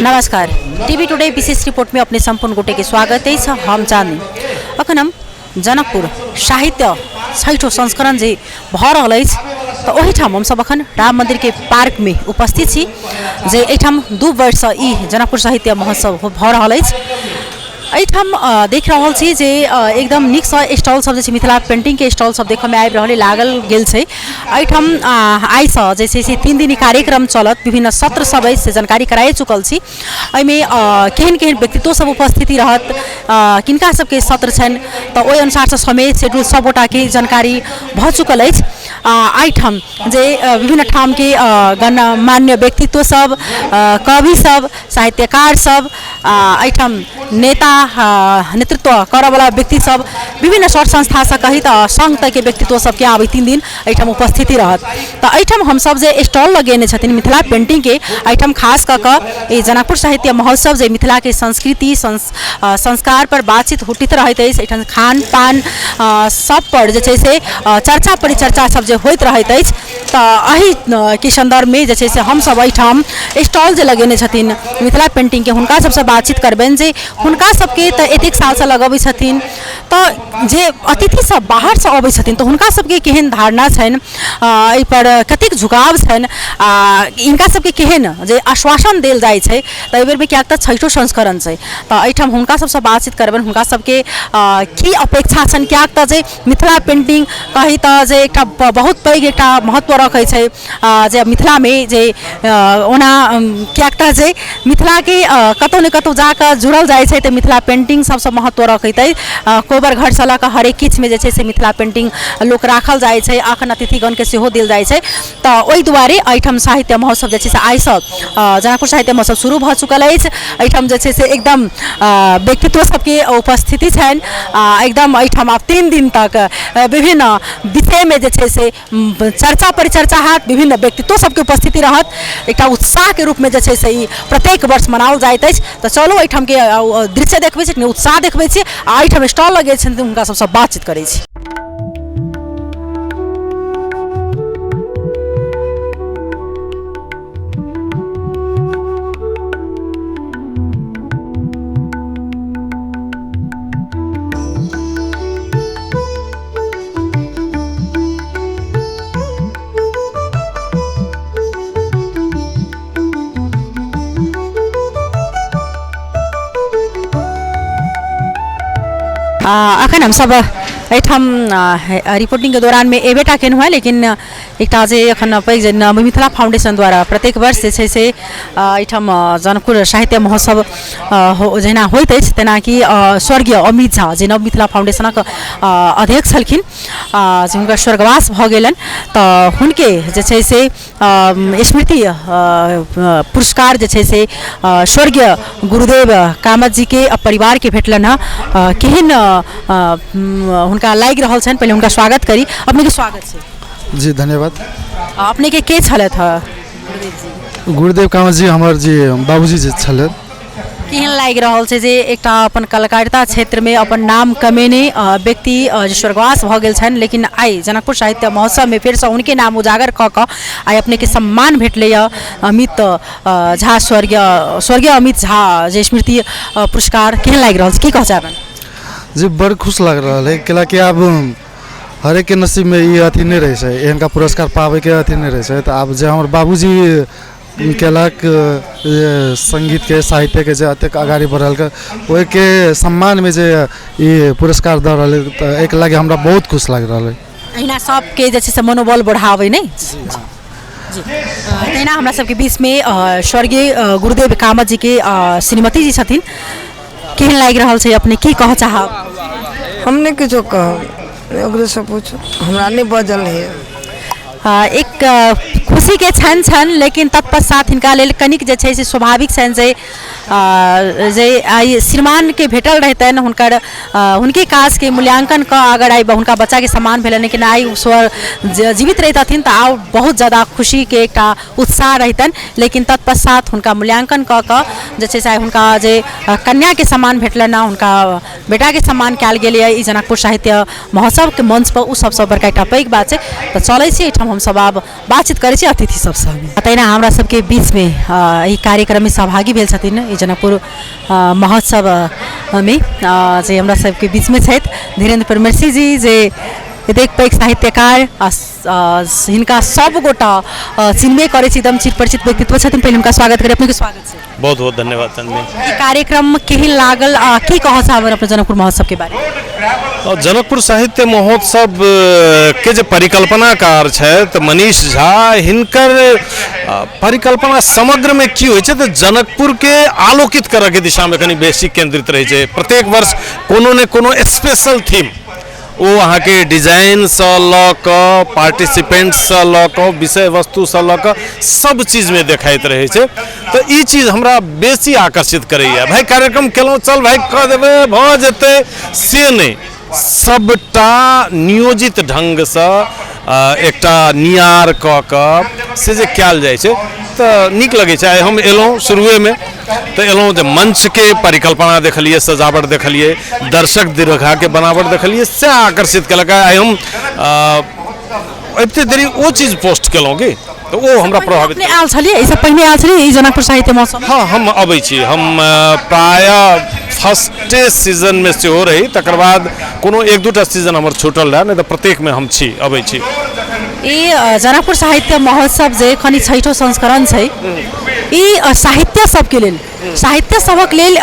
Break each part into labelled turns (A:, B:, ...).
A: नमस्कार। TV today विशेष report में अपने संपूर्ण गोटे के स्वागत है। हम चांदी अखन हम जनकपुर साहित्य 6ठो संस्करण जे भ रहल अछि तो वही ठाम हम सब अखन राम मंदिर के पार्क में उपस्थित छी जे एठाम 2 वर्ष ई जनकपुर साहित्य महोत्सव भ रहल अछि। एठाम देख रहल छी जे एकदम नीक सा स्टॉल सब जे मिथिला पेंटिंग के स्टॉल सब देखे में आबि रहल लागल गेल छै। एठाम आइ सँ जे छै से 3 दिन कार्यक्रम चलत, विभिन्न सत्र सब से जानकारी कराए चुकल छी। एहिमे केहन केहन व्यक्तित्व सब उपस्थिति रहत, किनका सबके सत्र छनि तो ओहि अनुसार से समेत शेड्यूल सब गोटा के जानकारी भ चुकल अछि। एठाम जे विभिन्न ठाम के गणमान्य व्यक्तित्व सब, कवि सब, साहित्यकार सब, एठाम नेता नेतृत्व करे वाला व्यक्ति सब, विभिन्न सर संस्था से कहित संघ तक के व्यक्तित्व सब के आबे 3 दिन एठाम उपस्थिति रहत। तो एठाम हम सब जे स्टॉल लगेने छथिन मिथिला पेंटिंग के, एठाम खास क के जनकपुर साहित्य महोत्सव जे मिथिला के संस्कृति संस्कार पर बातचीत होटित रहत अछि। एठाम खान पान सब पर जे छै से चर्चा परिचर्चा सब जे होइत रहत अछि। तो एही के संदर्भ में जे छै से हम सब एठाम स्टॉल जे लगेने छथिन मिथिला पेंटिंग के, हुनका सबसे बातचीत करबेन जे हुनका सबके तो एतेक साल से लगबै छथिन, तो जे अतिथि सब बाहर से अबै छथिन तो हुनका सबके केहन धारणा छनि, एहि पर कतेक झुकाव छनि, इनका सबके केहन जे आश्वासन देल जाइ छै। तो एहि बेर में कियाक 6ठो संस्करण छै तो एठाम हुनका सबसे बातचीत करबेन, हुनका सबके की अपेक्षा छनि। कियाक जे मिथिला पेंटिंग कही तो जे एकटा बहुत पैघ एकटा महत्व रखै छै जे मिथिला में जे ओना कियाक जे मिथिला के कतौ न कतौ जाकर जुड़ल जाइ छै तो मिथिला पेंटिंग सबसे महत्व रखैत अछि। कोबर घर से लक हरेक किछ में जे छै से मिथिला पेंटिंग लोक राखल जाइ छै, अखन अतिथिगण के सेहो देल जाइ छै। तो ओहि दुआरे एठाम साहित्य महोत्सव जे छै से आइ सँ जनकपुर साहित्य महोत्सव शुरू भ चुकल अछि। एठाम जे छै से एकदम व्यक्तित्व सबके उपस्थिति छनि। एकदम एठाम आब 3 दिन तक विभिन्न विषय में जे छै से चर्चा परिचर्चा हैत, विभिन्न व्यक्तित्व सबके उपस्थिति रहत। एकटा उत्साह के रूप में जे छै से ई प्रत्येक वर्ष मनाओल जाइत अछि। तो चलो एठाम के दृश्य देखबै छी, उत्साह देखबै छी, आ एठाम स्टॉल लगे छथिन हुनका सबसँ बातचीत करै छी। अखन हम सब एठाम रिपोर्टिंग के दौरान में एबेटा केन हुआ, लेकिन एकटा जे अखन पैघ जे मिथिला फाउंडेशन द्वारा प्रत्येक वर्ष जे छै से एठाम जनकपुर साहित्य महोत्सव जेना होइत अछि तेना कि स्वर्गीय अमित झा जे नव मिथिला फाउंडेशनक अध्यक्ष छलखिन, जे हुनकर स्वर्गवास भ गेलनि, तो हुनके जे छै से स्मृति पुरस्कार जे छै से स्वर्गीय गुरुदेव कामत जी के परिवार के भेटलन है। केहन हुनका लागि रहल छनि, पहले हुनका स्वागत करी। अपने के स्वागत छै
B: जी, धन्यवाद।
A: अपने के छलथ
B: गुरुदेव कामत जी हमर जी बाबूजी जे छलथ।
A: केहन लागि रहल छै जे एकटा अपन कलाकारिता क्षेत्र में अपन नाम कमेने व्यक्ति जे स्वर्गवास भ गेल छनि, लेकिन आइ जनकपुर साहित्य महोत्सव में फिर से उनके नाम उजागर क के आइ अपने के सम्मान भेटले अमित झा, स्वर्गीय अमित झा जे स्मृति पुरस्कार। केहन लागि रहल छै, की कह चाहबन
B: जी? बड़ खुश लग रहा है, कैलाकि अब हरेक के नसीब में ये अथी नहीं रहे छै, इनका पुरस्कार पावे के अथी नहीं रहे छै। तो अब जो हमारे बाबूजी केलक संगीत के साहित्य के जे अतेक आगाड़ी बढ़ल के ओहि के सम्मान में जे ये पुरस्कार द रहा है, तो एक लगे हमरा बहुत खुश लग रहा है।
A: अहिना सबके जे छै से मनोबल बढ़ावे नहीं जी। तहिना हमरा सबके बीच में स्वर्गीय गुरुदेव कामत जी के श्रीमती जी छथिन। केहन लागि रहल छै, अपने की कह चाहब?
C: हमने किछो कह ओकरे से पूछो, हमरा नहीं बजल है।
A: एक खुशी के क्षण छन, लेकिन तत्पश्चात हिनका लेल कनिक जे छै से स्वाभाविक छन जे आई श्रीमान के भेटल रहतन हुनकर हुनके काज के मूल्यांकन का अगर आई हुनका बच्चा के सम्मान भेलन, लेकिन आई स्वर जीवित रहतथिन तो आउ बहुत ज़्यादा खुशी के एक उत्साह रहतन। लेकिन तत्पश्चात हुनका मूल्यांकन क जे छै से हुनका जे कन्या के सम्मान भेटलन, हुनका बेटा के सम्मान कयल गेल जनकपुर साहित्य महोत्सव के मंच पर उ सबसे बड़का एक पैघ बात है। तो चलै छी एठाम हम सब अब बातचीत करे छी अतिथि सबसे तैना हमरा सबके बीच में ई कार्यक्रम में सहभागी भेल छथिन ई जनकपुर महोत्सव में जे हमरा सबके बीच में छथि धीरेन्द्र परमेश्वरी जी जे एतेक पैघ साहित्यकार हिनका सब गोटा चिन्हबे करे छी एकदम चिर परिचित व्यक्तित्व छथिन पहले हुनका स्वागत करी अपने के स्वागत छै
D: बहुत बहुत धन्यवाद चंदनी
A: ई कार्यक्रम केहन लागल की कह चाहब अपने जनकपुर महोत्सव के बारे में
D: जनकपुर साहित्य महोत्सव के जे परिकल्पनाकार छथि मनीष झा हिनकर परिकल्पना समग्र में की होइ छै तऽ जनकपुर के आलोकित करऽ के दिशा में कनी बेसी केंद्रित रहै छै प्रत्येक वर्ष कोनो ने कोनो स्पेशल थीम ओ अहाँ के डिजाइन से लऽ कऽ पार्टिसिपेंट से लऽ कऽ विषय वस्तु से लऽ कऽ सब चीज में देखाइत रहै छै तऽ ई चीज हमरा बेसी आकर्षित करैया भाई कार्यक्रम केलहुँ चल भाई कऽ देबै भऽ जेतै से नहि सबटा नियोजित ढंग से एकटा नियार कऽ कऽ से जे कयल जाइ छै तऽ नीक लगै छै आइ हम एलहुँ शुरुए में तो एलहुँ जे मंच के परिकल्पना देखलिए सजावट देखलिए दर्शक दीर्घा के बनावट देखलिए से आकर्षित कलक आइ हम एते देरी ओ चीज पोस्ट केलहुँ कि तो वो हमरा प्रभावित
A: अपने आयल छलिए ई सब पहिने आयल छलिए ई जनकपुर साहित्य महोत्सव
D: हाँ हम अबै छी हम प्राय फर्स्ट सीजन में से हो रही तकर बाद कोनो एक दूटा सीजन हमर छूटल रहा नहीं तो प्रत्येक में हम छी अबै छी
A: ई जनकपुर साहित्य महोत्सव जे खनि 6ठो संस्करण छै ई साहित्य सबके लेल साहित्य सबक लेल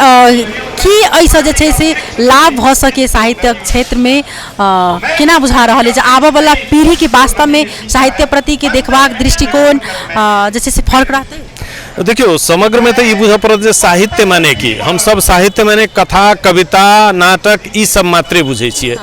A: की ऐसा जे छै से लाभ भ सके साहित्य क्षेत्र में केना बुझा रहल है जे आबऽ वाला पीढ़ी के वास्तव में साहित्य प्रति के देखबाक दृष्टिकोण जे छै से फर्क रहतै
D: देखियो समग्र में तो ये बुझ पड़त जे साहित्य माने की हम सब साहित्य माने कथा कविता नाटक ई सब मात्रे बुझे छिए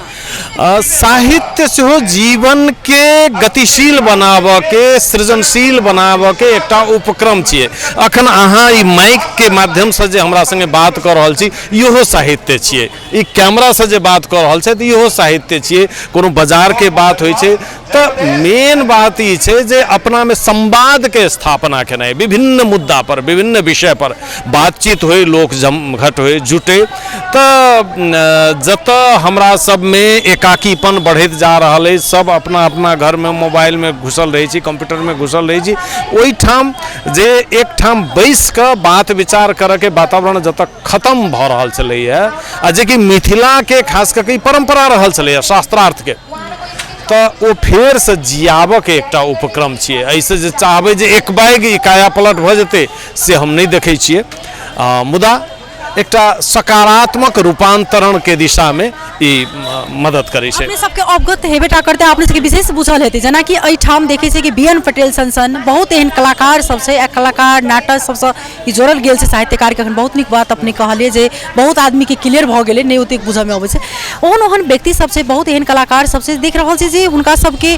D: साहित्य से हो जीवन के गतिशील बनाबऽ के सृजनशील बनाबऽ के एकटा उपक्रम छिए अखन अहाँ ई माइक के माध्यम से जे हमरा संगे बात कर रहल छी इहो साहित्य छिए ई कैमरा से जे बात कर रहल छै तऽ इहो साहित्य छिए कोनो बाजार के बात होइ छै तऽ मेन बात ई छै जे अपना में संवाद के स्थापना केनाइ विभिन्न मुद्दा पर विभिन्न विषय पर बातचीत होय लोक जमघट होय जुटे तऽ जतऽ हमरा सब में एकाकीपन बढ़ैत जा रहल है सब अपना अपना घर में मोबाइल में घुसल रही छी कंप्यूटर में घुसल रही छी ओहि ठाम जे एक ठाम बैस कऽ बात विचार करऽ के वातावरण जतऽ खत्म भऽ रहल छलैया आ जे कि मिथिला के खास कऽ के परंपरा रहल छलैया शास्त्रार्थ के तऽ ओ फेर से जियाबऽ के एकटा उपक्रम छियै ऐसे जे चाहबै जे एक बैग ई काया पलट भऽ जेतै से हम नहीं देखै छियै मुदा एकटा सकारात्मक रूपांतरण के दिशा में ई मदद करै छै
A: अपने सबके अवगत हेबेटा करते अपने सबके विशेष बुझल हेतै जेना कि एहि ठाम देखै छै कि बीएन पटेल सन बहुत एहन कलाकार सब छै कलाकार नाटक सबसँ ई जोड़ल गेल छै साहित्यकार के बहुत नीक बात अपने कहलिए जे बहुत आदमी के क्लियर भऽ गेलै नहीं ओतेक बुझऽ में अबै छै ओहन व्यक्ति सब छै बहुत एहन कलाकार सब छै देख रहल छै जे हुनका सबके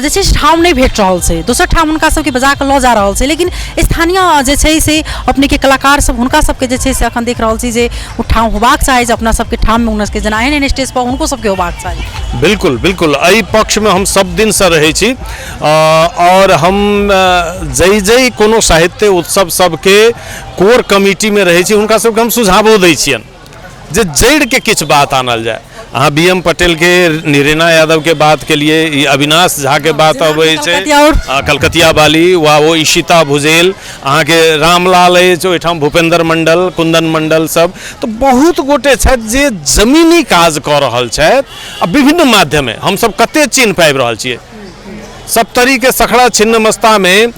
A: जे छै ठाम नहीं भेट रहल छै दोसर ठाम हुनका सबके बजा कऽ लऽ जा रहल छै लेकिन स्थानीय जे छै से अपने के कलाकार सब हुनका सबके जे छै से अखन देख रहल छी जे ओ ठाम होबाक चाही जे अपना सबके ठाम में उनके जेना एहन स्टेज पर उनको सबके होबाक चाही
D: बिल्कुल बिल्कुल एहि पक्ष में हम सब दिन से रहै छी और हम जै कोनो साहित्य उत्सव सबके कोर कमिटी में रहै छी हुनका सबके हम सुझावो दै छियनि जे जड़ के किछु बात आनल जाए अहाँ बीएम पटेल के निरेना यादव के बात के लिए अविनाश झा के बात अबै छै कलकतिया वाली वा वो इशिता भुजेल अहाँ के रामलाल अछि ओहिठाम भूपेंद्र मंडल कुंदन मंडल सब तो बहुत गोटे छथि जे जमीनी काज कऽ रहल छथि आ विभिन्न माध्यमे हम सब कते चिन्ह पाबि रहल छियै सप्तरी के सखड़ा छिन्नमस्ता में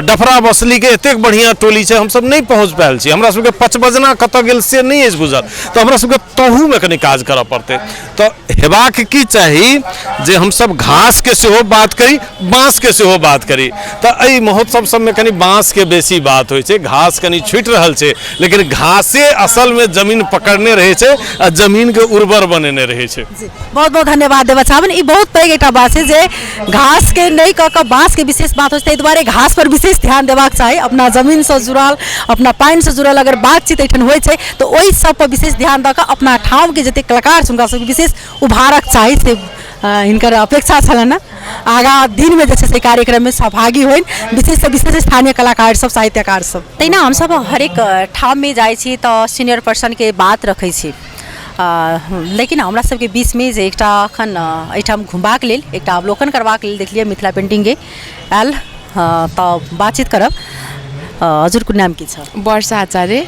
D: डफरा बसली के एतेक बढ़िया टोली छै हम सब नहीं पहुँच पायल छी हमरा सबके पचबजना कतऽ गेल से नहीं अछि बुझल तऽ हमरा सबके तहू में कनी काज करऽ पड़तै तऽ हेबाक की चाही जे हम सब घास के सेहो बात करी बाँस के सेहो बात करी तऽ एहि महोत्सव सब में कनी बाँस के बेसी बात होइ छै घास कनी छुटि रहल छै लेकिन घासे असल में जमीन पकड़ने रहे छै आ जमीन के उर्वर बनेने रहे छै
A: बहुत बहुत धन्यवाद देबऽ चाहब ई बहुत पैघ एकटा बात छै जे घास के नहीं कऽ कऽ बाँस के विशेष बात होइ छै ताहि दुआरे घास पर विशेष ध्यान देबाक चाही अपना जमीन से जुड़ल अपना पानि से जुड़ल अगर बातचीत एठन होइ छै तऽ ओहि सब पर विशेष ध्यान दऽ कऽ अपना ठाम के जते कलाकार छै हुनका सबके विशेष उभारक चाही से हिनकर अपेक्षा छलनि आगा दिन में जे छै से कार्यक्रम में सहभागी होइन विशेष से विशेष स्थानीय कलाकार सब साहित्यकार सब तहिना हम सब हरेक ठाम में जाइ छी तऽ सीनियर पर्सन के बात रखै छी लेकिन हमरा सबके बीच में जे एकटा अखन एहिठाम घुमबाक लेल एकटा अवलोकन करबाक लेल देखलिए मिथिला पेंटिंग के आयल तऽ बातचीत करब। हजुरको नाम के छ?
E: वर्षा आचार्य।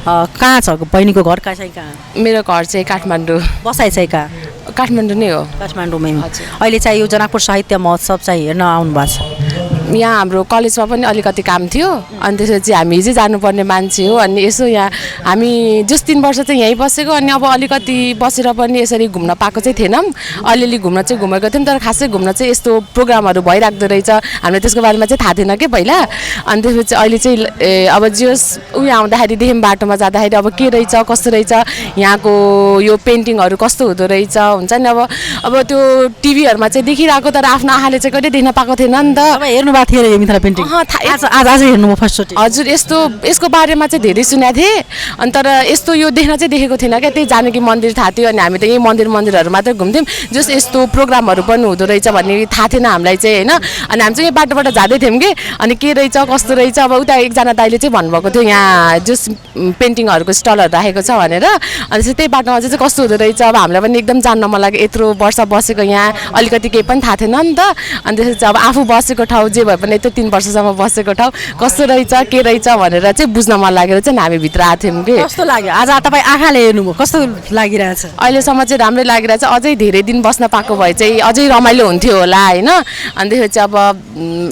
A: कहाँ छ बहिनीको घर? कहाँ चाहिँ कहाँ?
E: मेरो घर चाहिँ काठमाडौँ।
A: बसाइ चाहिँ कहाँ?
E: काठमाडौँ नै हो।
A: काठमाडौँमै। अहिले चाहिँ यो जनकपुर साहित्य महोत्सव चाहिँ हेर्न आउनु भएको छ।
E: यहाँ हाम्रो कलेजमा पनि अलिकति काम थियो अनि त्यसपछि हामी हिजै जानुपर्ने मान्छे हो अनि यसो यहाँ हामी जस 3 वर्ष चाहिँ यहीँ बसेको अनि अब अलिकति बसेर पनि यसरी घुम्न पाएको चाहिँ थिएनौँ। अलिअलि घुम्न चाहिँ घुमेको थियौँ तर खासै घुम्न चाहिँ यस्तो प्रोग्रामहरू भइराख्दो रहेछ हामीलाई त्यसको बारेमा चाहिँ थाहा थिएन कि पहिला। अनि त्यसपछि अहिले चाहिँ अब जस उयो आउँदाखेरि देख्यौँ बाटोमा जाँदाखेरि अब के रहेछ कस्तो रहेछ यहाँको यो पेन्टिङहरू कस्तो हुँदो रहेछ हुन्छ नि। अब त्यो टिभीहरूमा चाहिँ देखिरहेको तर आफ्नो आँखाले चाहिँ कहिले देख्न पाएको थिएन नि त।
A: हेर्नु भएको थियो यो मिथिला पेन्टिङ? आज हेर्नु म फर्स्ट।
E: हजुर यसको बारेमा चाहिँ धेरै सुनेको थिएँ अनि तर यस्तो यो देख्न चाहिँ देखेको थिएन क्या। त्यही जानकी मन्दिर थाहा थियो अनि हामी त यही मन्दिरहरू मात्रै घुम्थ्यौँ जस यस्तो प्रोग्रामहरू पनि हुँदो रहेछ भन्ने थाहा थिएन हामीलाई चाहिँ होइन। अनि हामी चाहिँ यही बाटोबाट जाँदै थियौँ कि अनि के रहेछ कस्तो रहेछ अब उता एकजना दाइले चाहिँ भन्नुभएको थियो यहाँ जस पेन्टिङहरूको स्टलहरू राखेको छ भनेर। अनि त्यही बाटोमा चाहिँ कस्तो हुँदो रहेछ अब हामीलाई पनि एकदम जान्न मन लाग्यो। यत्रो वर्ष बसेको यहाँ अलिकति केही पनि थाहा थिएन नि त। अनि त्यसपछि अब आफू बसेको ठाउँ जे भए पनि यत्रो 3 वर्षसम्म बसेको ठाउँ कस्तो रहेछ के रहेछ भनेर चाहिँ बुझ्न मन लागेर चाहिँ हामी भित्र आएको थियौँ कि।
A: कस्तो लाग्यो आज तपाईँ आँखाले हेर्नुभयो कस्तो लागिरहेछ?
E: अहिलेसम्म चाहिँ राम्रै लागिरहेछ। अझै धेरै दिन बस्न पाएको भए चाहिँ अझै रमाइलो हुन्थ्यो होला होइन। अनि त्यसपछि अब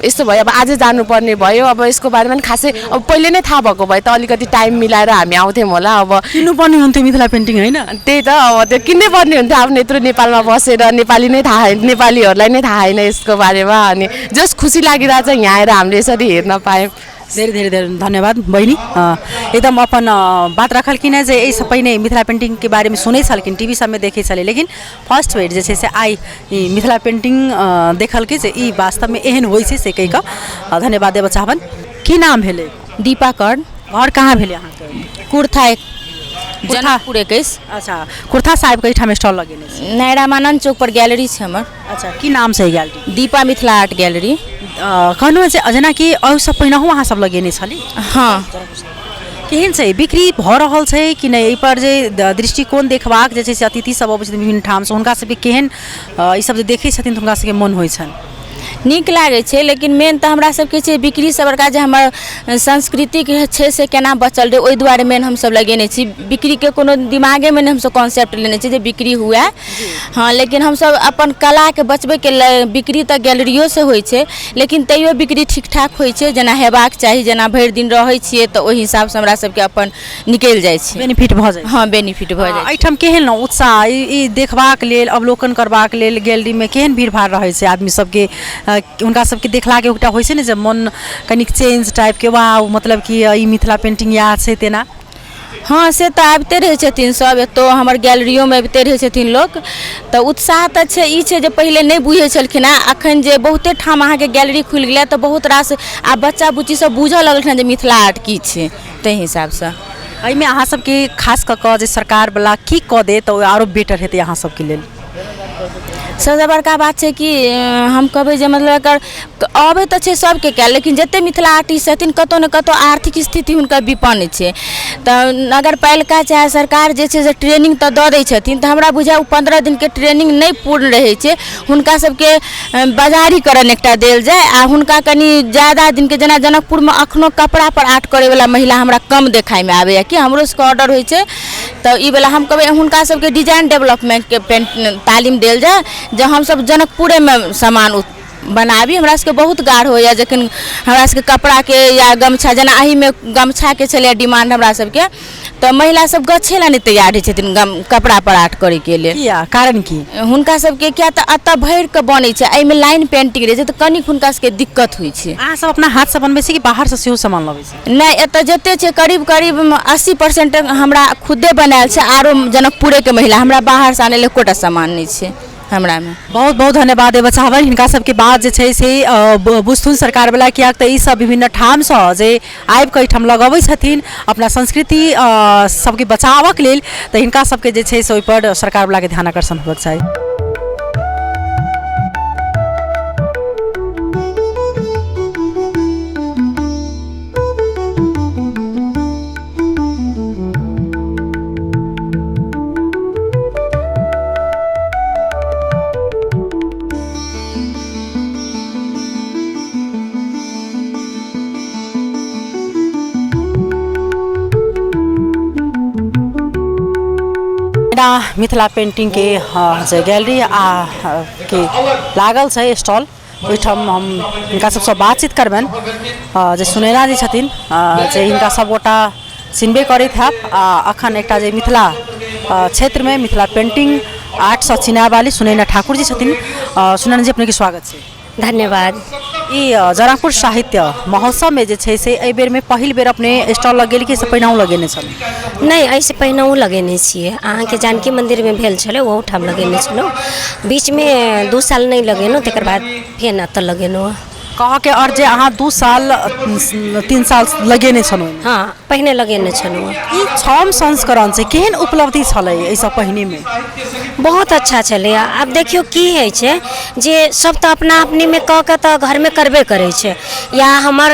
E: यस्तो भयो अब आजै जानुपर्ने भयो। अब यसको बारेमा पनि खासै अब पहिले नै थाहा भएको भए त अलिकति टाइम मिलाएर हामी आउँथ्यौँ होला। अब
A: किन्नुपर्ने हुन्थ्यो मिथिला पेन्टिङ होइन?
E: त्यही त अब त्यो किन्नै पर्ने हुन्थ्यो। आफ्नो यत्रो नेपालमा बसेर नेपाली नै थाहा नेपालीहरूलाई नै थाहा होइन यसको बारेमा अनि जस खुसी लागिरहेछ यहाँ आएर हामीले यसरी हेर्न पायौँ।
A: धेरै धेरै धेरै धन्यवाद बहिनी। एकदम अपन बात रखल कि जे यही सबै नै मिथिला पेंटिंग के बारे में सुनै छलखिन टीवी सब में देखे छले लेकिन फर्स्ट बेर जे से आई मिथिला पेंटिंग देखल कि जे ई वास्तव में एहन होइ छै से कहिक धन्यवाद देव चाहबन। की नाम भेले?
F: दीपा कर्ण।
A: घर कहाँ भेले अहाँके?
F: कुर्था जनकपुर 21।
A: अच्छा कुर्था साहब के ठाम स्टॉल लगेने छै?
F: नारायणानंद चौक पर गैलरी छै हमर।
A: अच्छा की नाम छै gallery?
F: Deepa Mithila art gallery.
A: कहनु छै जेना कि अहु सब पहिने वहाँ सब लगेने छली?
F: हाँ।
A: केहन छै बिक्री भ रहल छै कि नै? एहि पर जे दृष्टिकोण देखबाक जे छै से अतिथि सब अबै छथिन विभिन्न ठाम से हुनका सबके केहन ई सब जे देखै छथिन हुनका सबके मन होइ छन?
F: नीक लागै छै लेकिन मेन तऽ हमरा सबके छै बिक्री सब बड़का जे हमर संस्कृति छै से केना बचल रहे ओहि दुआरे मेन हम सब लगेने छी। बिक्री के कोनो दिमागे में हम सब कॉन्सेप्ट लेने छी जे बिक्री हुए। हाँ लेकिन हम सब अपन कला के बचबे के बिक्री तऽ गैलरियो से होइ छै लेकिन तैयो बिक्री ठीक ठाक होइ छै जेना हेबाक चाही। जेना भरि दिन रहै छियै तऽ ओहि हिसाब से हमरा सबके अपन निकलि जाइ छै,
A: बेनिफिट भ जाइ।
F: हाँ बेनिफिट भ जाइ।
A: एहिठाम केहन उत्साह ई देखबाक लेल अवलोकन करबाक लेल गैलरी में केहन भीड़ भाड़ रहै छै आदमी सबके? उनका सबके देखला के एकटा होइ छै ने जे मन कनिक चेंज टाइप के वाह मतलब कि ई मिथिला पेंटिंग याद छै तेना?
F: हाँ से तऽ आबिते रहै छथिन सब एतो हमर गैलरियो में आबिते रहै छथिन लोग। तऽ उत्साह तऽ छै ई छै जे पहिले नहि बुझै छलखिन हँ अखन जे बहुते ठाम अहाँके गैलरी खुलि गेलै तऽ बहुत रास आब बच्चा बुच्ची सब बुझऽ लगलखिन जे मिथिला आर्ट की छै। ताहि हिसाबसँ
A: एहिमे अहाँ सबके खास कऽ कऽ जे सरकार वाला की कऽ दे तऽ आरो बेटर हेतै अहाँ सबके लेल?
F: सबसे बड़का बात छै कि हम कहबै जे मतलब एकर अबै तऽ छै सबके कयल लेकिन जते मिथिला आर्टिस्ट छथिन कतौ ने कतौ आर्थिक स्थिति हुनकर विपन्न छै। तऽ नगरपालिका चाहे सरकार जे छै से ट्रेनिंग तऽ दऽ दै छथिन तऽ हमरा बुझाय 15 दिन के ट्रेनिंग नहि पूर्ण रहै छै। हुनका सबके बाजारीकरण एकटा देल जाय आ हुनका कनि ज्यादा दिन के जेना जनकपुर में अखनो कपड़ा पर आर्ट करे वाला महिला हमरा कम देखाय में आबैया कि हमरो सबके ऑर्डर होइ छै। तऽ ई वाला हम कहबै हुनका सबके डिजाइन डेवलपमेंट के तालीम देल जाय जे हम सब जनकपुरे में सामान बनाबी। हमरा सबके बहुत गाढ़ होइए जखन हमरा सबके कपड़ा के या गमछा जेना एही में गमछा के छलै डिमांड हमरा सबके तऽ महिला सब गछे ला नहि तैयार होइ छथिन कपड़ा पर आर्ट करे के लेल।
A: किया कारण की?
F: हुनका सबके क्या तऽ अतऽ भरि के बनै छै एहि में लाइन पेंटिंग रहै छै तऽ कनिक हुनका सबके दिक्कत होइ छै।
A: अहाँ सब अपना हाथ से बनबै छी कि बाहर से सेहो सामान लबै छी?
F: नहीं एतऽ जते छै करीब करीब 80% हमरा खुदे बनायल छै आरो जनकपुरे के महिला हमरा बाहर से आने ले एकोटा सामान नहीं छै हमरा में।
A: बहुत बहुत धन्यवाद देव चाहबन हिनका सबके बाद जे छै से बुझथुन सरकार वाला किया तऽ ई सब विभिन्न ठाम से जे आबि कऽ एहिठाम लगबै छथिन अपना संस्कृति सबके बचावक लेल तऽ हिनका सबके जे छै से ओहि पर सरकार वाला के ध्यान आकर्षण होबक चाही। नैना मिथिला पेंटिंग के जे गैलरी के लागल छै स्टॉल ओहिठाम हम हिनका सबसँ बातचीत करबनि जे सुनैना जी छथिन जे हिनका सबगोटा चिन्हबे करैत हैब अखन एकटा जे मिथिला क्षेत्र में मिथिला पेंटिंग आर्ट से चिन्हा वाली सुनैना ठाकुर जी छथिन। सुनैना जी अपने के स्वागत छै।
G: धन्यवाद।
A: ई जनकपुर साहित्य महोत्सव में जे छै से एहि बेर में पहिल बेर अपने स्टॉल लगेली कि से पहिनहु लगेने छल?
G: नहीं ऐसे पहिनहु लगेने छियै। अहाँके जानकी मंदिर में भेल छलै ओहू ठाम लगेने छलहुँ। बीच में 2 साल नहीं लगेलहुँ तकर बाद फेर एतऽ लगेलहुँ।
A: कह के और जे अहाँ 2 साल 3 साल लगेने छलहुँ?
G: हाँ पहिने लगेने छलहुँ।
A: ई 6म संस्करण से केहन उपलब्धि छलै एहिसँ पहिने में?
G: बहुत अच्छा छलै। आब देखियौ की होइ छै जे सब तऽ अपना अपनी में कऽ के तऽ घर में करबे करै छै। या हमर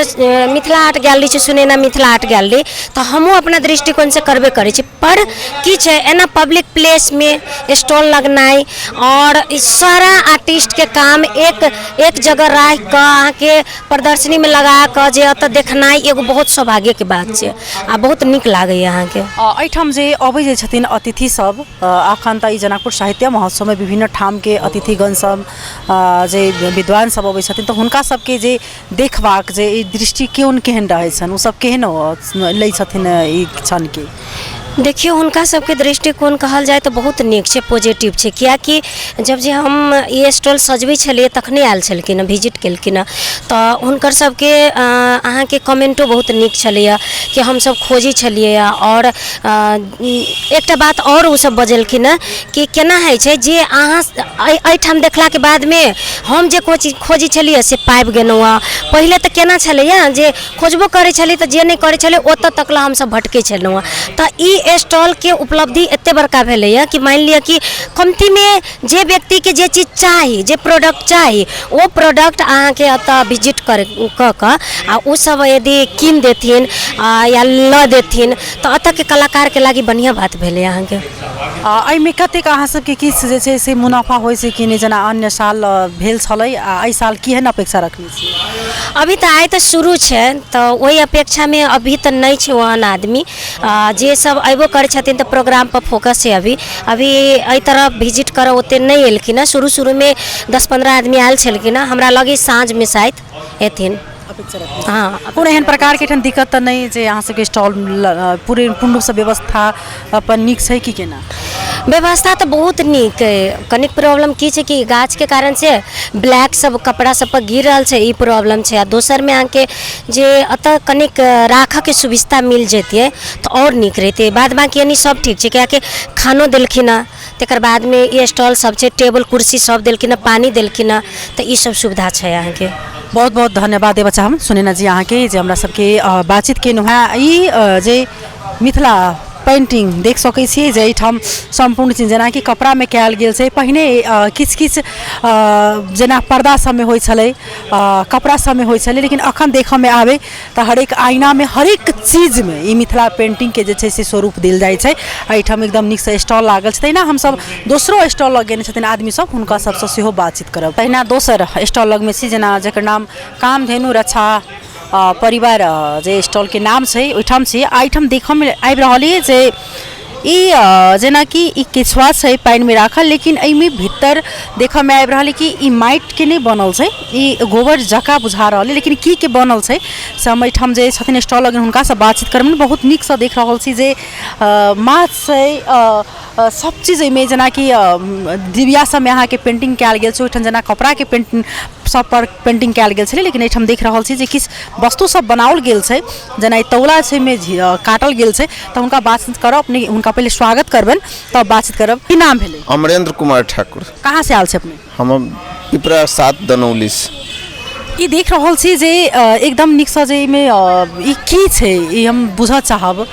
G: मिथिला आर्ट गैलरी छै सुनैना मिथिला आर्ट गैलरी तऽ हमहूँ अपना दृष्टिकोण से करबे करै छी। पर की छै एना पब्लिक प्लेस में स्टॉल लगनाइ और सारा आर्टिस्ट के काम एक जगह राखि कऽ अहाँके प्रदर्शनी में लगा कऽ जे एतऽ देखनाइ एगो बहुत सौभाग्य के बात छै आ बहुत नीक लागैए अहाँके।
A: एहिठाम जे अबै जे छथिन अतिथि सब अखन तऽ ई जनकपुर साहित्य महोत्सव में विभिन्न ठाम के अतिथिगण सब जे विद्वान सब अबै छथिन तऽ हुनका सबके जे देखबाक जे ई दृष्टिकोण केहन रहै छनि ओ सब केहन लै छथिन ई क्षण के?
G: देखियो हुनका सबके दृष्टिकोण कहल जाए तो बहुत नीक छै, पॉजिटिव छै। कियाकि जब जे हम ये स्टॉल सजबै छलिए तखने आयल छलखिन विजिट केलखिन तऽ हुनकर सबके अहाँके कमेंटो बहुत नीक छलैया कि हम सब खोजी छलिए। और एकटा बात और ओ सब बजलखिन कि केना होइ छै जे अहाँ एहिठाम देखला के बाद में हम जे खोजी छलिए से पाबि गेलहुँ। पहिले तऽ केना छलैया जे खोजबो करै छलिए तऽ जे नहि करै छलिए ओतऽ तकला हम सब भटकै छलहुँ। तऽ ई स्टॉल के उपलब्धि एते बड़का भेलैया कि मान लिया कि कमती में जे व्यक्ति के जे चीज चाही जे प्रोडक्ट चाही वो प्रोडक्ट अहाँके एतऽ विजिट कऽ कऽ आ ओ सब यदि कीन देथिन या लऽ देथिन तऽ एतऽ के कलाकार के लागी बढ़िया बात भेलै अहाँके।
A: एहिमे कतेक अहाँ सबके किछ जे छै से मुनाफा होइ छै कि नहि? जेना अन्य साल भेल छलै आ एहि साल केहन अपेक्षा रखने छी?
G: अभी तऽ आइ तऽ शुरू छै तऽ ओहि अपेक्षा में अभी तऽ नहीं छै ओहन आदमी जे सब अयबो करै छथिन तऽ प्रोग्राम पर फोकस है। अभी एहि तरह विजिट करऽ ओते नहीं एलखिन। शुरू में 10-15 आदमी आयल छलखिन। हमरा लगे साँझ में शायद एथिन।
A: हाँ कोनो एहन प्रकार के एठन दिक्कत तऽ नहीं जे अहाँ सबके स्टॉल पूरे पूर्ण रूप से व्यवस्था अपन नीक छै कि केना?
G: व्यवस्था तो बहुत नीक है। कनिक प्रॉब्लम की छै कि गाछ के कारण से ब्लैक सब कपड़ा सब पर गिर रहल छै, ई प्रॉब्लम छै। आ दोसर में अहाँके जे एतऽ कनिक राखऽ के सुविधा मिल जैतिए तो और नीक रहिते। बाद बाकी यानी सब ठीक छै। कियाकि खानो देलखिन तकर बाद में ये स्टॉल सब छै, टेबल कुर्सी सब देलखिन, पानी देलखिन, तो ई सब सुविधा छै अहाँके।
A: बहुत बहुत धन्यवाद देबऽ चाहब सुनैना जी अहाँ के जे हमरा सबके बातचीत केलहुँ हैं। ई जे मिथिला पेंटिंग देख सकै छियै जे एहिठाम सम्पूर्ण चीज जेना कि कपड़ा में कयल गेल छै। पहिने किछ जेना पर्दा सब में होइ छलै, कपड़ा सब में होइ छलै, लेकिन अखन देखऽ में आवे तऽ हरेक आईना में हरेक चीज में ई मिथिला पेंटिंग के जे छै से स्वरूप देल जाइ छै। एहिठाम एकदम नीक से स्टॉल लागल छै। तहिना हम सब दोसरो स्टॉल लगेने छथिन आदमी सब, हुनका सबसँ सेहो बातचीत करब। तहिना दोसर स्टॉल लगमे छी जेना जकर नाम कामधेनु रक्षा परिवार जे स्टॉल के नाम छै ओहिठाम छी। एहिठाम देखऽ में आबि रहल है जे ई जेना कि ई केछुआ छै पानि में राखल, लेकिन एहिमे भीतर देखऽ में आबि रहल है कि ई माटि के नहीं बनल छै, ई गोबर जकाँ बुझा रहल है। लेकिन की के बनल छै से हम एहिठाम जे छथिन स्टॉल लगन हुनका से बातचीत करब। बहुत नीक से देख रहल छी जे माछ छै, सब चीज एहिमे जेना कि डिबिया सब में अहाँके पेंटिंग कयल गेल छै। ओहिठाम जेना कपड़ा के पेंटिंग सब पर पेंटिंग कयल गेल छलै, लेकिन एहिठाम देख रहल छी जे किछु वस्तु सब बनाओल गेल छै। जेना तौला छै में काटल गेल छै तऽ हुनका बातचीत करब। अपने हुनका पहले स्वागत करबनि तब बातचीत करब। की नाम भेलै?
H: अमरेंद्र कुमार ठाकुर।
A: कहाँ से आयल छै अपने?
H: हम पिपरा 7 दनौली से।
A: ई देख रहल छी जे एकदम नीक से जे में ई की छै ई हम बुझऽ चाहब।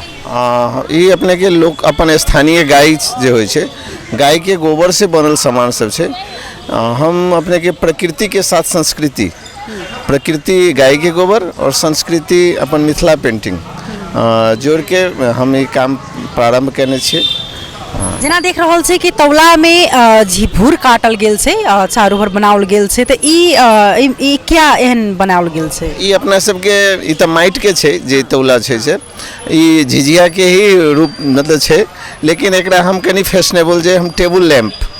H: ई अपने के लोग अपन स्थानीय गाय जे होइ छै, गाय के गोबर से बनल सामान सब छै। हम अपने के प्रकृति के साथ संस्कृति, प्रकृति गाय के गोबर और संस्कृति अपन मिथिला पेंटिंग जोड़ के हम ये काम प्रारंभ करने छे।
A: जेना देख रहल छै कि तौला में झिभुर काटल गेल छै चारू भर बनाओल गेल छै तऽ ई क्या एहन बनाओल गेल छै?
H: ई अपना सबके ई तऽ माटि के छै जे तौला छै से ई झिझिया के ही रूप मतलब छै, लेकिन एकरा हम कनी फैशनेबल जे हम टेबल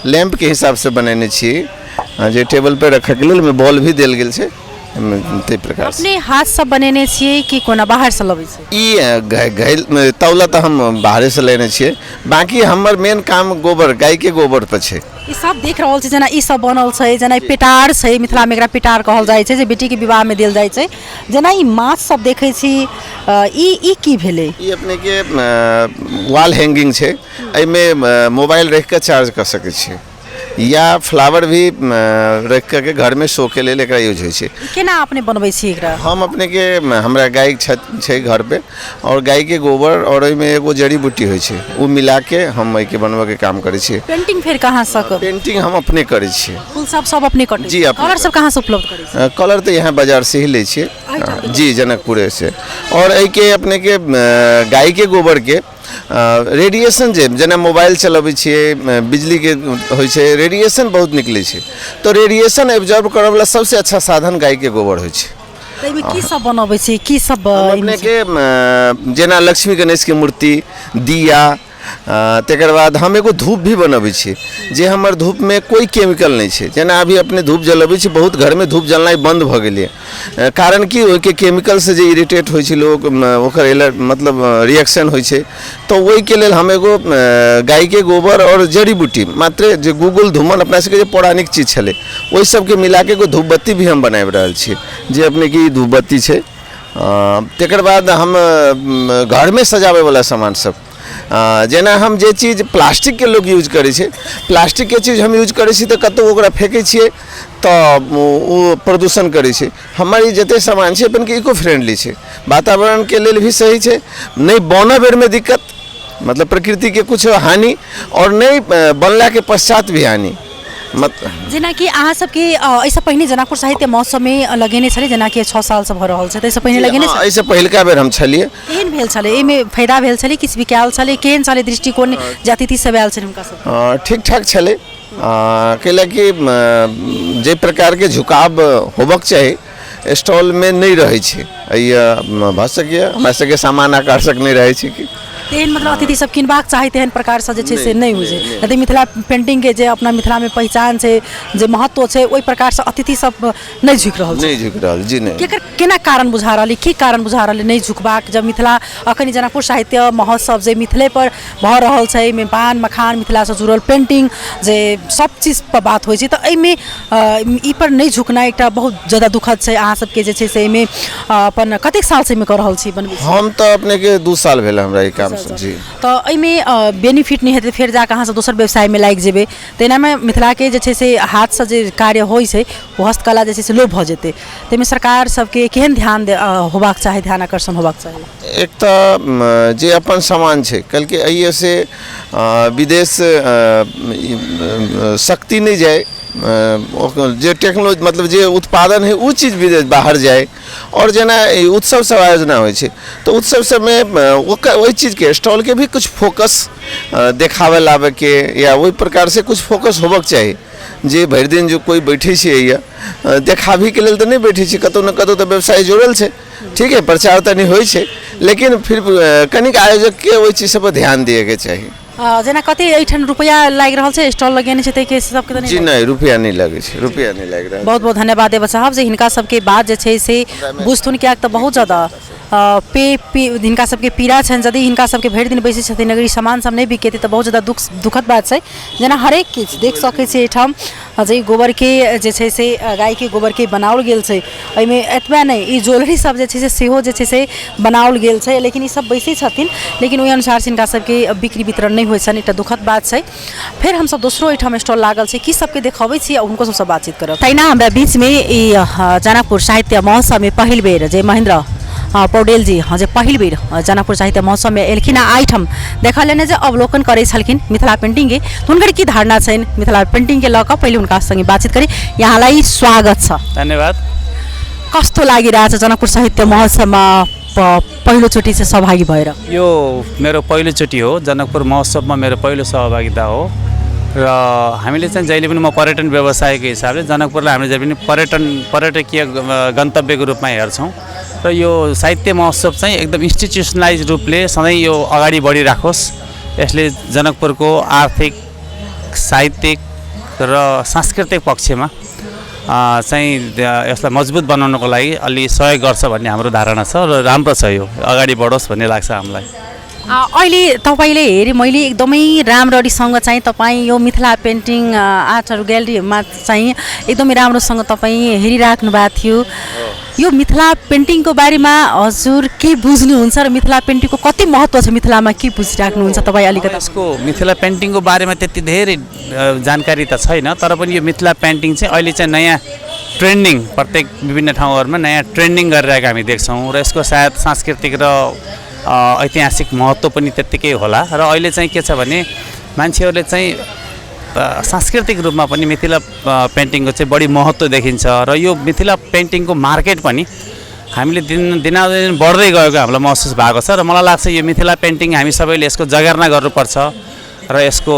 H: लैंप के हिसाब से बनेने छी, जे टेबल पे रखे के लेल में बॉल भी देल गेल छै ते प्रकार से।
A: अपने हाथ से बनेने छियै कि कोना बाहर से लबै छै?
H: ई तौला तो हम बाहरे से लेने छियै, बाकी हमर मेन काम गोबर गाय के गोबर पर छै।
A: ई सब देख रहल छै जेना ई सब बनल छै, जेना पेटार छै, मिथिला में एकरा पेटार कहल जाइ छै जे बेटी के विवाह में देल जाइ छै। जेना ई माछ सब देखै छी, ई की भेलै?
H: ई अपने के वॉल हैंगिंग छै, एहि में मोबाइल रख के चार्ज कर सकै छियै या फ्लावर भी रख के घर में शो के लेल एकरा यूज होइ छै।
A: केना अपने बनबै छी एकरा?
H: हम अपने के हमरा गाय छै घर पे, और गाय के गोबर और ओहि में एगो जड़ी बूटी होइ छै, वो मिला के हम एहि के बनबे के काम करै छियै।
A: पेंटिंग फिर कहाँ से?
H: पेंटिंग हम अपने करै छियै।
A: फूल सब अपने कटै
H: जी,
A: छी? कलर सब कहाँ से उपलब्ध करै छी?
H: कलर तो यहाँ बाजार से ही ले छियै जी, जनकपुरे से। और एहि के अपने के गाय के गोबर के रेडिएशन जेना मोबाइल चलबै छियै, बिजली के होइ छै, रेडिएशन बहुत निकलै छै, तो रेडिएशन एब्जॉर्ब करय वाला सबसे अच्छा साधन गाय के गोबर होइ छै।
A: एहिमे की सब बनबै छी? की सब
H: अपने के जेना लक्ष्मी गणेश के मूर्ति, दिया, तकर बाद हम एगो धूप भी बनबै छी जे हमर धूप में कोई केमिकल नहीं छै। जेना अभी अपने धूप जलबै छी, बहुत घर में धूप जलनाइ बंद भ गेलै, कारण कि ओहि के केमिकल से जे इरिटेट होइ छै लोग, ओकर मतलब रिएक्शन होइ छै, तो ओहि के लेल हम एगो गाय के गोबर और जड़ी बूटी मात्र जे गूगल धूमन अपना सबके जे पौराणिक चीज छलै, ओहि सबके मिला के एगो धूप बत्ती भी हम बनाबि रहल छी, जे अपने की धूप बत्ती छै। तकर बाद हम घर में सजाबै वाला सामान सब, जेना हम जे चीज प्लास्टिक के लोग यूज करै छै, प्लास्टिक के चीज हम यूज करै छी तऽ कतौ ओकरा फेंकै छियै तऽ ओ प्रदूषण करै छै। हमर ई जते सामान छै अपन के इको फ्रेंडली छै, वातावरण के लेल भी सही छै, नहीं बनऽ बेर में दिक्कत मतलब प्रकृति के कुछ हानि, और नहीं बनला के पश्चात भी हानि।
A: जेना कि अहाँ सबके ऐसा पहिने जनकपुर साहित्य महोत्सव में लगेने छलै, जेना कि 6 साल से भ रहल छै, तैसे पहिने लगेने छलै?
H: ऐसे पहिलका बेर हम छलिए।
A: केहन भेल छलै? एमे फायदा भेल छलै, किछ बिकायल छलै, केहन छलै दृष्टिकोण जे अतिथि सब आयल छलै हुनका सब?
H: ठीक ठाक छलै, कैलाकि जे प्रकार के झुकाव होबक चाही स्टॉल में नहीं रहे छै, भऽ सकैए हमरा सबके सामान आकर्षक नहीं रहे छै कि
A: तेहन मतलब अतिथि सब किनबाक चाही तेहन प्रकार से जे छै से नहीं होइ छै। यदि मिथिला पेंटिंग के जे अपना मिथिला में पहचान छै, जे महत्व छै, ओहि प्रकार से अतिथि सब नहीं झुक रहल छै।
H: नहीं झुक रहल जी, नहीं।
A: केना कारण बुझा रहल, की कारण बुझा रहल नहीं झुकबाक? जब मिथिला अखन जनकपुर साहित्य महोत्सव जे मिथिले पर भऽ रहल छै, में पान मखान मिथिला से जुड़ल पेंटिंग जे सब चीज पर बात होइ छै, तऽ एहिमे ई पर नहीं झुकना एकटा बहुत ज्यादा दुखद छै। अहाँ सबके जे छै से एहिमे अपन कतेक साल से में कर रहल छी बनबै?
H: हम तो अपने के 2 साल भेल हमरा ई काम जी।
A: तो एहिमे बेनिफिट नहीं हेतै, फिर जाके अहाँ सब दोसर व्यवसाय में लागि जेबै, तेना में मिथिला के जे छै से हाथ से जे कार्य होइ छै, वो हस्तकला जे छै से लोप भऽ जेतै। ताहिमे सरकार सबके केहन ध्यान होबाक चाही, ध्यान आकर्षण होबाक चाही?
H: एक तो जे अपन सामान छै, कल के अइए से विदेश शक्ति नहीं जाए, जे टेक्नोलॉजी मतलब जे उत्पादन है वो चीज़ विदेश बाहर जाए। और जेना उत्सव सब आयोजना होइ छै, तो उत्सव सब में वही चीज़ के स्टॉल के भी कुछ फोकस देखावे लावे के या वही प्रकार से कुछ फोकस होबक चाही, जे भरि दिन जो कोई बैठे छै या देखाभी के लेल तो नहीं बैठे छै, कतौ न कतौ तो व्यवसाय जुड़ल छै, ठीक है, प्रचार तो नहीं होइ छै, लेकिन फिर कनिक आयोजक के वही चीज सब पर ध्यान दिए के चाही।
A: जेना कते एठन रुपया लागि रहल छै स्टॉल लगेने छै, ते के सबके
H: जी नहीं, रुपया नहीं लगे छै, रुपया नहीं लागि रहल।
A: बहुत बहुत धन्यवाद देव साहब जे हिनका सबके बात जे छै से बुझथुन कियाक तऽ बहुत ज्यादा हिनका सबके पीड़ा छनि। यदि हिनका सबके भरि दिन बैसै छथिन अगर ई सामान सब नहीं बिकेतै तऽ बहुत ज्यादा दुखद बात छै। जेना हरेक किछु देख सकै छी एहिठाम जे गोबर के जे छै से गाय के गोबर के बनाओल गेल छै, एहिमे एतबा नहीं ई ज्वेलरी सब जे छै से सेहो जे छै से बनाओल गेल छै, लेकिन ई सब बैसै छथिन, लेकिन ओहि अनुसार से हिनका सबके बिक्री वितरण नहीं होइ छनि, एकटा दुखद बात छै। फिर हम सब दोसरो एहिठाम स्टॉल लागल छै, की सबके देखाबै छी और हुनको सबसँ बातचीत करब। तहिना हमरा बीच में ई जनकपुर साहित्य महोत्सव में पहिल बेर जे महेंद्र पौडेल जी जे पहिल बेर जनकपुर साहित्य महोत्सव में एलखिन, आइठम देखल जे अवलोकन करै छलखिन मिथिला पेंटिंग के, हुनकर की धारणा छनि मिथिला पेंटिंग के लऽ कऽ, पहिले हुनका संगे बातचीत करी। यहाँलाई स्वागत छ।
I: धन्यवाद।
A: कस्तो लागिरहेछ जनकपुर साहित्य महोत्सव में पहिलोचोटि चाहिँ सहभागी भएर?
I: यो मेरो पहिलोचोटि हो, जनकपुर महोत्सवमा मेरो पहिलो सहभागिता हो र हामीले चाहिँ जहिले पनि म पर्यटन व्यवसायको हिसाबले जनकपुरलाई हामीले जहिले पनि पर्यटकीय गन्तव्यको रूपमा हेर्छौँ र यो साहित्य महोत्सव चाहिँ एकदम इन्स्टिट्युसनलाइज रूपले सधैँ यो अगाडि बढिराखोस्। यसले जनकपुरको आर्थिक, साहित्यिक र सांस्कृतिक पक्षमा चाहिँ यसलाई मजबुत बनाउनको लागि अलि सहयोग गर्छ भन्ने हाम्रो धारणा छ र राम्रो छ, यो अगाडि बढोस् भन्ने लाग्छ हामीलाई।
A: अहिले तपाईँले हेरेँ मैले एकदमै राम्ररीसँग चाहिँ तपाईँ यो मिथिला पेन्टिङ आर्टहरू ग्यालेरीमा चाहिँ एकदमै राम्रोसँग तपाईँ हेरिराख्नु भएको थियो। यो मिथिला पेन्टिङको बारेमा हजुर के बुझ्नुहुन्छ र मिथिला पेन्टिङको कति महत्त्व छ मिथिलामा के बुझिराख्नुहुन्छ तपाईँ अलिकति?
I: यसको मिथिला पेन्टिङको बारेमा त्यति धेरै जानकारी त छैन, तर पनि यो मिथिला पेन्टिङ चाहिँ अहिले चाहिँ नयाँ ट्रेन्डिङ प्रत्येक विभिन्न ठाउँहरूमा नयाँ ट्रेन्डिङ गरिरहेको हामी देख्छौँ र यसको सायद सांस्कृतिक र ऐतिहासिक महत्त्व पनि त्यत्तिकै होला र अहिले चाहिँ के छ भने मान्छेहरूले चाहिँ सांस्कृतिक रूपमा पनि मिथिला पेन्टिङको चाहिँ बढी महत्त्व देखिन्छ र यो मिथिला पेन्टिङको मार्केट पनि हामीले दिनादिन बढ्दै गएको हामीलाई महसुस भएको छ र मलाई लाग्छ यो मिथिला पेन्टिङ हामी सबैले यसको जगेर्ना गर्नुपर्छ र यसको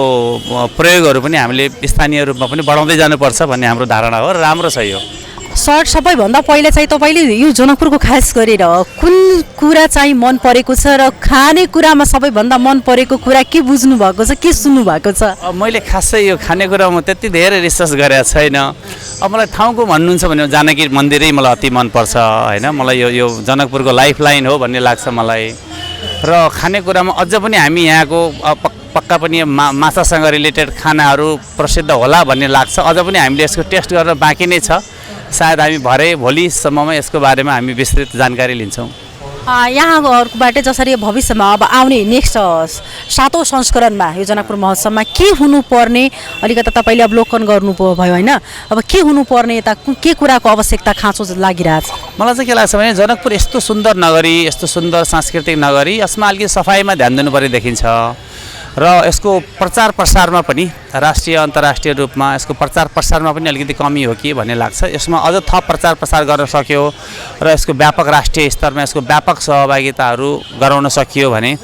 I: प्रयोगहरू पनि हामीले स्थानीय रूपमा पनि बढाउँदै जानुपर्छ भन्ने हाम्रो धारणा हो र राम्रो छ यो।
A: सर, सबैभन्दा पहिला चाहिँ तपाईँले यो जनकपुरको खास गरेर कुन कुरा चाहिँ मन परेको छ र खानेकुरामा सबैभन्दा मन परेको कुरा के बुझ्नु भएको छ, के सुन्नु भएको छ?
I: मैले खासै यो खानेकुरामा त्यति धेरै रिसर्च गरेको छैन। अब मलाई ठाउँको भन्नुहुन्छ भने जानकी मन्दिरै मलाई अति मनपर्छ होइन, मलाई यो जनकपुरको लाइफ लाइन हो भन्ने लाग्छ मलाई। र खानेकुरामा अझ पनि हामी यहाँको पक्का पनि माछासँग रिलेटेड खानाहरू प्रसिद्ध होला भन्ने लाग्छ। अझ पनि हामीले यसको टेस्ट गर्न बाँकी नै छ, सायद हामी भोलिसम्ममा यसको बारेमा हामी विस्तृत जानकारी लिन्छौँ।
A: यहाँहरूबाट जसरी भविष्यमा अब आउने नेक्स्ट 7औं संस्करणमा यो जनकपुर महोत्सवमा के हुनुपर्ने अलिकति तपाईँले अवलोकन गर्नुभयो होइन, अब के हुनुपर्ने यता के कुराको आवश्यकता खाँचो लागिरहेछ?
I: मलाई चाहिँ के लाग्छ भने जनकपुर यस्तो सुन्दर नगरी, यस्तो सुन्दर सांस्कृतिक नगरी, यसमा अलिकति सफाइमा ध्यान दिनुपर्ने देखिन्छ र यसको प्रचार प्रसारमा पनि राष्ट्रिय अन्तर्राष्ट्रिय रूपमा यसको प्रचार प्रसारमा पनि अलिकति कमी हो कि भन्ने लाग्छ। यसमा अझ थप प्रचार प्रसार गर्न सक्यो र यसको व्यापक राष्ट्रिय स्तरमा यसको व्यापक सहभागिताहरू गराउन सकियो भने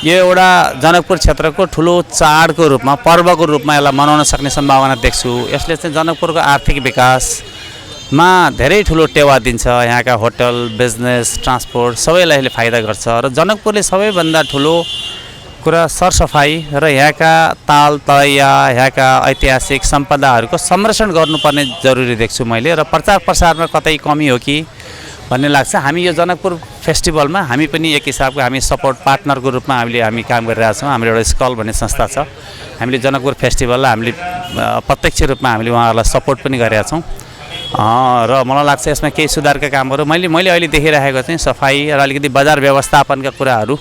I: यो एउटा जनकपुर क्षेत्रको ठुलो चाडको रूपमा, पर्वको रूपमा यसलाई मनाउन सक्ने सम्भावना देख्छु। यसले चाहिँ जनकपुरको आर्थिक विकासमा धेरै ठुलो टेवा दिन्छ। यहाँका होटल, बिजनेस, ट्रान्सपोर्ट सबैलाई यसले फाइदा गर्छ र जनकपुरले सबैभन्दा ठुलो कुरा सरसफाइ र यहाँका ताल तलैया, यहाँका ऐतिहासिक सम्पदाहरूको संरक्षण गर्नुपर्ने जरुरी देख्छु मैले र प्रचार प्रसारमा कतै कमी हो कि भन्ने लाग्छ। हामी यो जनकपुर फेस्टिभलमा हामी पनि एक हिसाबको हामी सपोर्ट पार्टनरको रूपमा हामी काम गरिरहेछौँ। हाम्रो एउटा स्कल भन्ने संस्था छ, हामीले जनकपुर फेस्टिभललाई हामीले प्रत्यक्ष रूपमा हामीले उहाँहरूलाई सपोर्ट पनि गरेका छौँ र मलाई लाग्छ यसमा केही सुधारका कामहरू मैले अहिले देखिरहेको चाहिँ सफाइ र अलिकति बजार व्यवस्थापनका कुराहरू,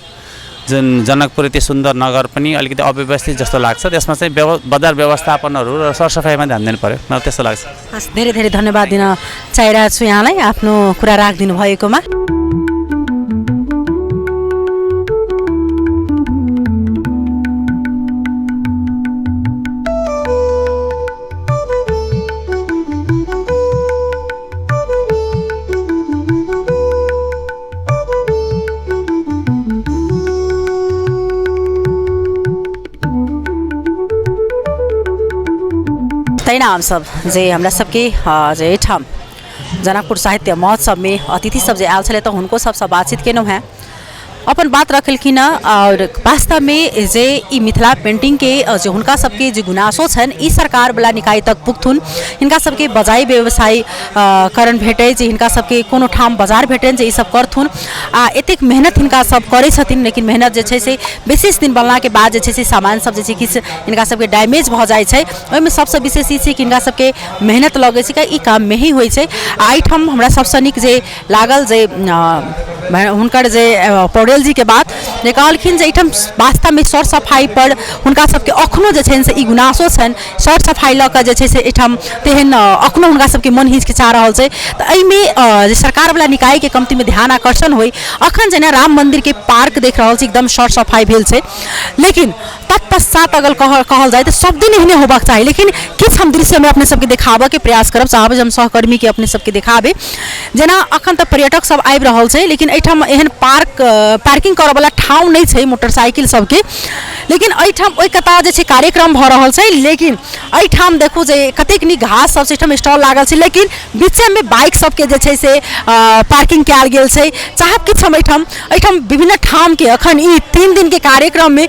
I: जुन जनकपुर यति सुन्दर नगर पनि अलिकति अव्यवस्थित जस्तो लाग्छ, त्यसमा चाहिँ बजार व्यवस्थापनहरू र सरसफाइमा ध्यान दिनु पर्यो, मलाई त्यस्तो लाग्छ।
A: धेरै धेरै धन्यवाद दिन चाहिरहेको छु यहाँलाई आफ्नो कुरा राखिदिनु भएकोमा। तैना हम सब जे हमरा सबके जे ठाम जनकपुर साहित्य महोत्सव में अतिथि सब जे आयल छले तो हुनको सबसे बातचीत केनौ हैं, अपन बात रखलखिन और वास्तव में जे ई मिथिला पेंटिंग के जो हुनका सबके जो गुनासो छन ई सरकार वाला निकाय तक पुगथुन, हिनका सबके बजाई व्यवसाय करण भेटे जे हिनका सबके कोनो ठाम बाजार भेटन जे ई सब करथुन आ एतेक मेहनत हिनका सब करे छथिन, लेकिन मेहनत जे छै से विशेष दिन बनला के बाद जे छै से सामान सब जे छै कि हिनका सबके डैमेज भ जाय छै। ओइमे सबसे विशेष ई छै कि हिनका सबके मेहनत लगे छै ई काम में ही होय छै। आई ठाम हमरा सबसे नीक जे लागल जे हुनकर जे पौडेल जी के बात जे कहलखिन जे एहिठाम वास्तव में सर सफाई पर हुनका सबके अखनो जे छै से ई गुनासो छन, सर सफाई लऽ कऽ जे छै से एहिठाम तेहन अखनो हुनका सबके मन हिचकिचा रहल छै। तऽ एहिमे जे सरकार वाला निकाय के कमती में ध्यान आकर्षण होय, अखन जेना राम मंदिर के पार्क देख रहल छी एकदम सर सफाई भेल छै, लेकिन तत्पश्चात अगर कहल जाए तो सब दिन एहने होबाक चाही, लेकिन किछु हम दृश्य में अपने सबके देखाबऽ के प्रयास करब, चाहब हम सहकर्मी के अपने सबके देखाबे। जेना अखन तऽ पर्यटक सब आबि रहल छै, लेकिन एहिठाम एहन पार्किंग करऽ वाला ठाउँ नहीं छै मोटरसाइकिल सबके, लेकिन एहिठाम ओहि कता जे छै कार्यक्रम भऽ रहल छै, लेकिन एहिठाम देखू जे कतेक नीक घास सब छै, एहिठाम स्टॉल लागल छै, लेकिन बीचेमे बाइक सबके जे छै से पार्किंग कयल गेल छै। चाहे किछु हम एहिठाम विभिन्न ठामके अखन ई 3 दिनके कार्यक्रममे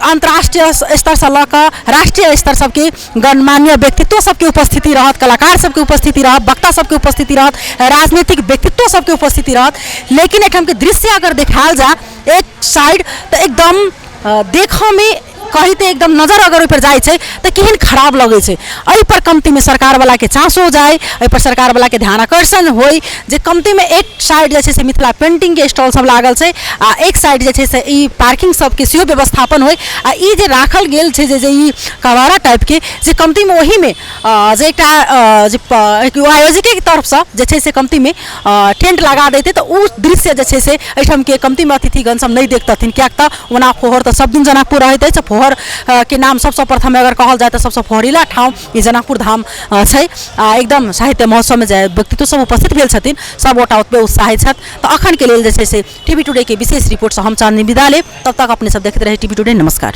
A: अंतर्राष्ट्रीय स्तर से लऽ कऽ राष्ट्रीय स्तर सबके गणमान्य व्यक्तित्व सबके उपस्थिति रहत, कलाकार सबके उपस्थिति रहत, वक्ता सबके उपस्थिति रहत, राजनीतिक व्यक्तित्व सबके उपस्थिति रहत। लेकिन एहिठाम के दृश्य अगर देखायल जा एक साइड तो एकदम देखऽ में कही तो एकदम नजर अगर ओहि पर जाइ छै तो केहन खराब लगे छै। एहि पर कमती में सरकार वाला के चांसो जाए, एहि पर सरकार वाला के ध्यान आकर्षण होय जे कमती में एक साइड जे छै से मिथिला पेंटिंग के स्टॉल सब लागल छै आ एक साइड जे छै से ई पार्किंग सब के सेहो व्यवस्थापन होय आ ई जे राखल गेल छै जे ई कवारा टाइप के जे कमती में ओही में जे एकटा जे आयोजक के तरफ से जे छै से कमती में टेंट लगा देते तो उ दृश्य जे छै से एहिठाम के कमती में अतिथिगण सब नहीं देखतथिन। कियाक त ओना फोहर तो सब दिन जनकपुर रहैत अछि, फोहर के नाम सबसे प्रथम अगर कहल जाए तो सबसे फोहरीला ठाउँ ई जनकपुर धाम छै। एकदम साहित्य महोत्सव में जे व्यक्तित्व सब उपस्थित भेल छथिन सबगोटा ओतबे उत्साहित छथि। तो अखन के लेल जे छै से टीवी टुडे के विशेष रिपोर्ट से हम चांदनी विदा लेब। तब तक अपने सब देखते रहे टीवी टुडे। नमस्कार।